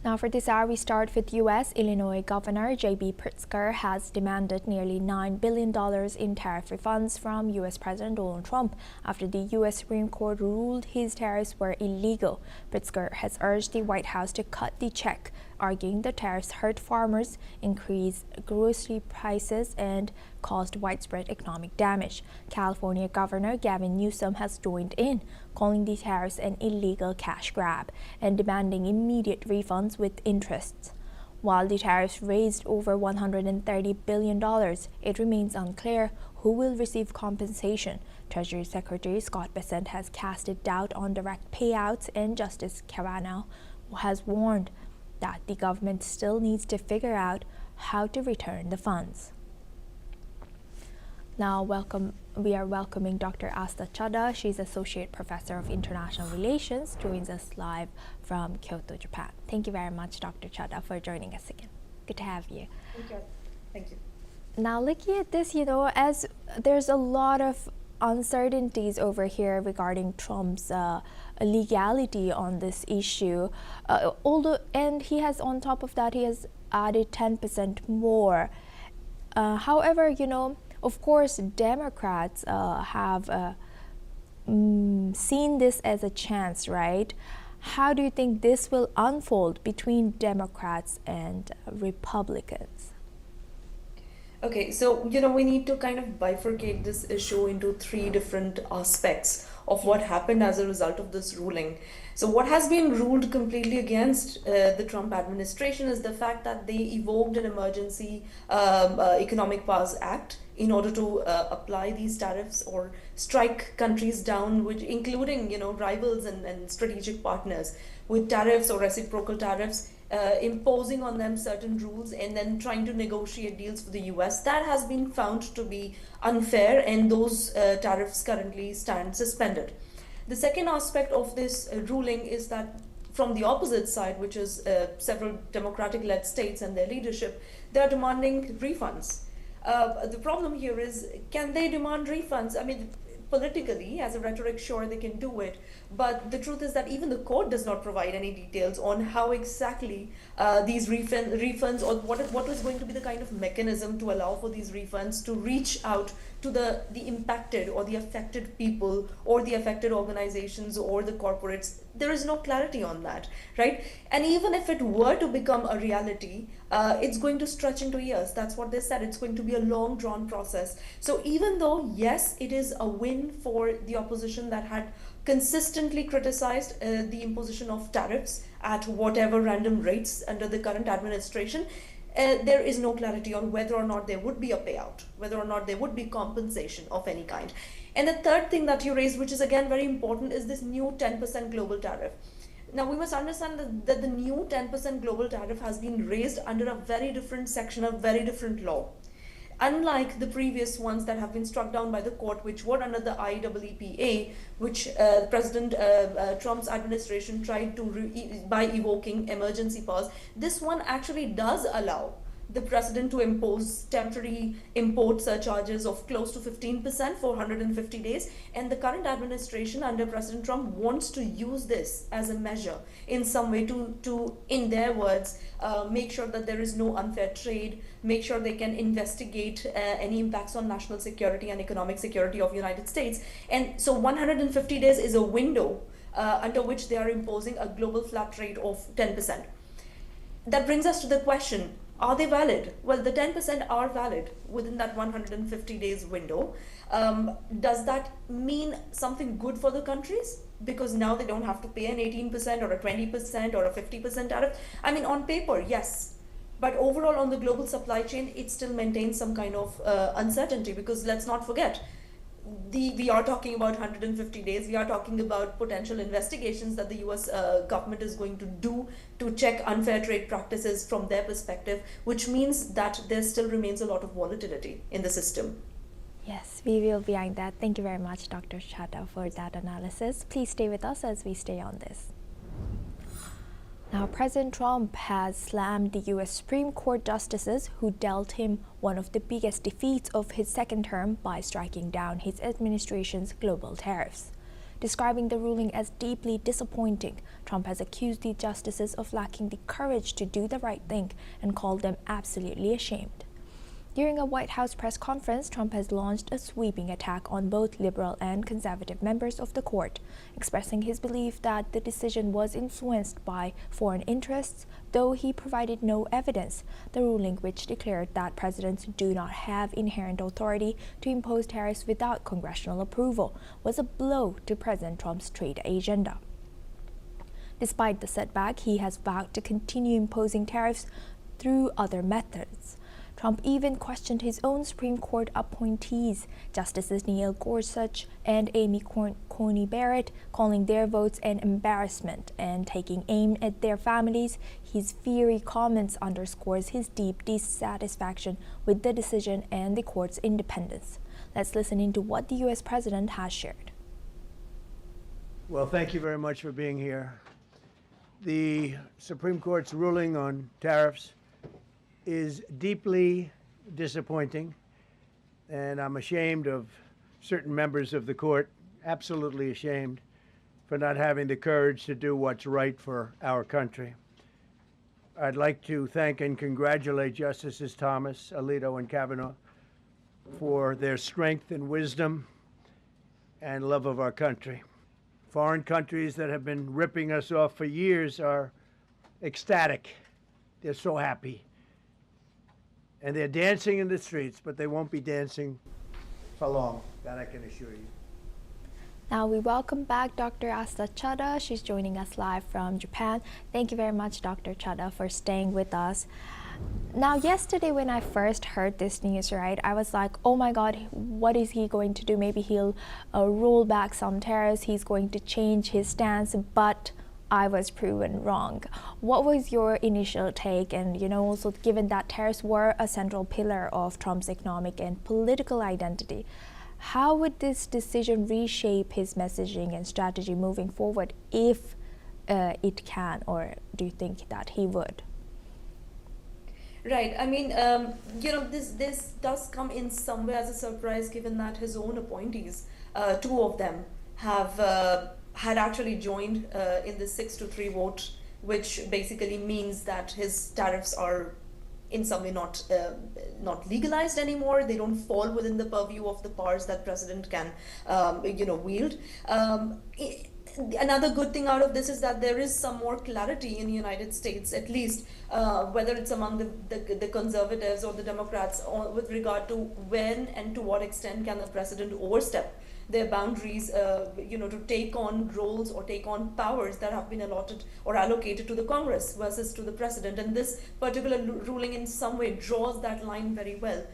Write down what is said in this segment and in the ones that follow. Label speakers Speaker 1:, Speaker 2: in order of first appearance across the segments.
Speaker 1: Now for this hour, we start with U.S. Illinois Governor J.B. Pritzker has demanded nearly $9 billion in tariff refunds from U.S. President Donald Trump after the U.S. Supreme Court ruled his tariffs were illegal. Pritzker has urged the White House to cut the check, arguing the tariffs hurt farmers, increased grocery prices, and caused widespread economic damage. California Governor Gavin Newsom has joined in, calling the tariffs an illegal cash grab and demanding immediate refunds with interest. While the tariffs raised over $130 billion, it remains unclear who will receive compensation. Treasury Secretary Scott Bessent has casted doubt on direct payouts, and Justice Kavanaugh has warned that the government still needs to figure out how to return the funds. Now, we are welcoming Dr. Asta Chada. She's Associate Professor of International Relations, joins us live from Kyoto, Japan. Thank you very much, Dr. Chada, for joining us again. Good to have you.
Speaker 2: Thank you.
Speaker 1: Now, looking at this, as there's a lot of uncertainties over here regarding Trump's legality on this issue, and he has, on top of that, he has added 10% more. However, of course, Democrats have seen this as a chance, right? How do you think this will unfold between Democrats and Republicans?
Speaker 2: Okay, so we need to kind of bifurcate this issue into three different aspects of what happened as a result of this ruling. So what has been ruled completely against the Trump administration is the fact that they evoked an emergency economic powers act in order to apply these tariffs or strike countries down, which including rivals and strategic partners with tariffs or reciprocal tariffs, imposing on them certain rules and then trying to negotiate deals for the US. That has been found to be unfair, and those tariffs currently stand suspended. The second aspect of this ruling is that from the opposite side, which is several Democratic-led states and their leadership, they are demanding refunds. The problem here is, can they demand refunds? I mean, politically, as a rhetoric, sure, they can do it. But the truth is that even the court does not provide any details on how exactly these refunds or what is going to be the kind of mechanism to allow for these refunds to reach out to the impacted or the affected people or the affected organizations or the corporates. There is no clarity on that, right? And even if it were to become a reality, it's going to stretch into years. That's what they said. It's going to be a long drawn process. So even though, yes, it is a win for the opposition that had consistently criticized the imposition of tariffs at whatever random rates under the current administration, there is no clarity on whether or not there would be a payout, whether or not there would be compensation of any kind. And the third thing that you raised, which is again very important, is this new 10% global tariff. Now, we must understand that the new 10% global tariff has been raised under a very different section, a very different law. Unlike the previous ones that have been struck down by the court, which were under the IEEPA, which President Trump's administration tried to by evoking emergency powers, this one actually does allow the president to impose temporary import surcharges of close to 15% for 150 days. And the current administration under President Trump wants to use this as a measure in some way to in their words, make sure that there is no unfair trade, make sure they can investigate any impacts on national security and economic security of the United States. And so 150 days is a window under which they are imposing a global flat rate of 10%. That brings us to the question, are they valid? Well, the 10% are valid within that 150 days window. Does that mean something good for the countries? Because now they don't have to pay an 18% or a 20% or a 50% tariff. I mean, on paper, yes. But overall, on the global supply chain, it still maintains some kind of uncertainty, because let's not forget, we are talking about 150 days. We are talking about potential investigations that the US government is going to do to check unfair trade practices from their perspective, which means that there still remains a lot of volatility in the system.
Speaker 1: Yes, we will be eyeing that. Thank you very much, Dr. Chada, for that analysis. Please stay with us as we stay on this. Now, President Trump has slammed the U.S. Supreme Court justices who dealt him one of the biggest defeats of his second term by striking down his administration's global tariffs. Describing the ruling as deeply disappointing, Trump has accused the justices of lacking the courage to do the right thing and called them absolutely ashamed. During a White House press conference, Trump has launched a sweeping attack on both liberal and conservative members of the court, expressing his belief that the decision was influenced by foreign interests, though he provided no evidence. The ruling, which declared that presidents do not have inherent authority to impose tariffs without congressional approval, was a blow to President Trump's trade agenda. Despite the setback, he has vowed to continue imposing tariffs through other methods. Trump even questioned his own Supreme Court appointees, Justices Neil Gorsuch and Amy Coney Barrett, calling their votes an embarrassment and taking aim at their families. His fiery comments underscores his deep dissatisfaction with the decision and the court's independence. Let's listen into what the U.S. president has shared.
Speaker 3: Well, thank you very much for being here. The Supreme Court's ruling on tariffs is deeply disappointing, and I'm ashamed of certain members of the court, absolutely ashamed, for not having the courage to do what's right for our country. I'd like to thank and congratulate Justices Thomas, Alito, and Kavanaugh for their strength and wisdom and love of our country. Foreign countries that have been ripping us off for years are ecstatic. They're so happy. And they're dancing in the streets, but they won't be dancing for long. That I can assure you.
Speaker 1: Now we welcome back Dr. Asta Chada. She's joining us live from Japan. Thank you very much, Dr. Chada, for staying with us. Now, yesterday when I first heard this news, right, I was like, oh my God, what is he going to do? Maybe he'll roll back some tariffs. He's going to change his stance, but I was proven wrong. What was your initial take? And, also given that tariffs were a central pillar of Trump's economic and political identity, how would this decision reshape his messaging and strategy moving forward, if it can, or do you think that he would?
Speaker 2: Right. I mean, this does come in some way as a surprise, given that his own appointees, two of them, had actually joined in the 6-3 vote, which basically means that his tariffs are in some way not legalized anymore. They don't fall within the purview of the powers that president can wield. Another good thing out of this is that there is some more clarity in the United States, at least, whether it's among the conservatives or the Democrats, with regard to when and to what extent can the president overstep their boundaries, to take on roles or take on powers that have been allotted or allocated to the Congress versus to the president. And this particular ruling in some way draws that line very well.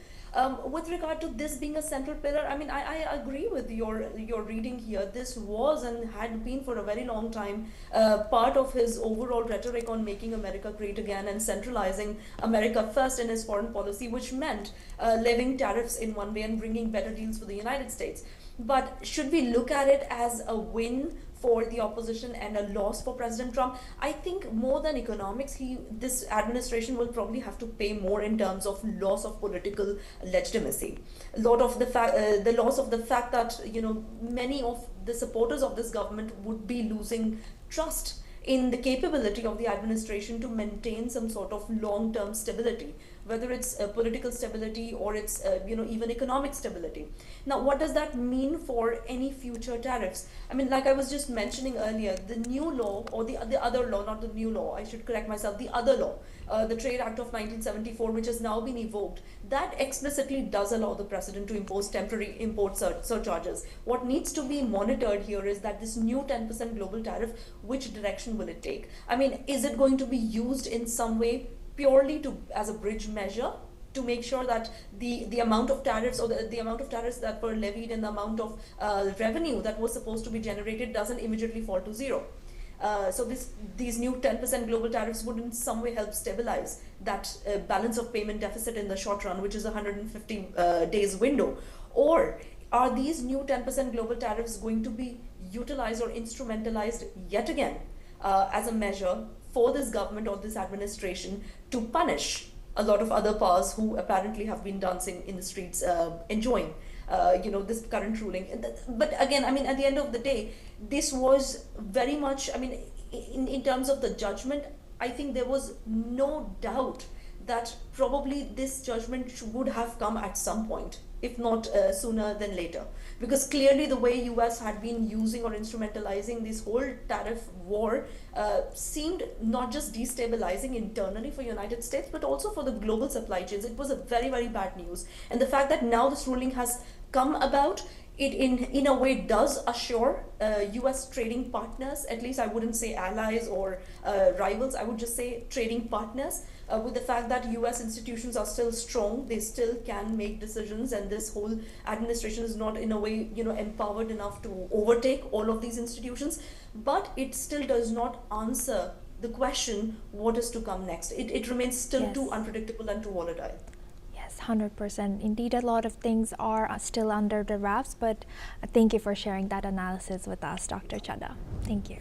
Speaker 2: With regard to this being a central pillar, I mean, I agree with your reading here. This was and had been for a very long time part of his overall rhetoric on making America great again and centralizing America first in his foreign policy, which meant levying tariffs in one way and bringing better deals for the United States. But should we look at it as a win for the opposition and a loss for President Trump? I think more than economics, this administration will probably have to pay more in terms of loss of political legitimacy. A lot of the loss of the fact that many of the supporters of this government would be losing trust in the capability of the administration to maintain some sort of long-term stability, whether it's political stability or it's even economic stability. Now, what does that mean for any future tariffs? I mean, like I was just mentioning earlier, the new law, or the other law, not the new law, I should correct myself, the other law, the Trade Act of 1974, which has now been evoked, that explicitly does allow the president to impose temporary import surcharges. What needs to be monitored here is that this new 10% global tariff, which direction will it take? I mean, is it going to be used in some way purely as a bridge measure to make sure that the amount of tariffs, or the amount of tariffs that were levied and the amount of revenue that was supposed to be generated doesn't immediately fall to zero? So these new 10% global tariffs would in some way help stabilize that balance of payment deficit in the short run, which is a 150 days window. Or are these new 10% global tariffs going to be utilized or instrumentalized yet again as a measure for this government or this administration to punish a lot of other powers who apparently have been dancing in the streets, enjoying this current ruling. But again, I mean, at the end of the day, this was very much, I mean, in terms of the judgment, I think there was no doubt that probably this judgment would have come at some point, if not sooner than later. Because clearly the way US had been using or instrumentalizing this whole tariff war seemed not just destabilizing internally for United States, but also for the global supply chains. It was a very, very bad news. And the fact that now this ruling has come about, it in a way does assure US trading partners, at least I wouldn't say allies or rivals, I would just say trading partners, with the fact that US institutions are still strong, they still can make decisions, and this whole administration is not in a way, empowered enough to overtake all of these institutions. But it still does not answer the question, what is to come next? It remains still
Speaker 1: Yes.
Speaker 2: too unpredictable and too volatile.
Speaker 1: Yes, 100%. Indeed, a lot of things are still under the wraps, but thank you for sharing that analysis with us, Dr. Chadha. Thank you.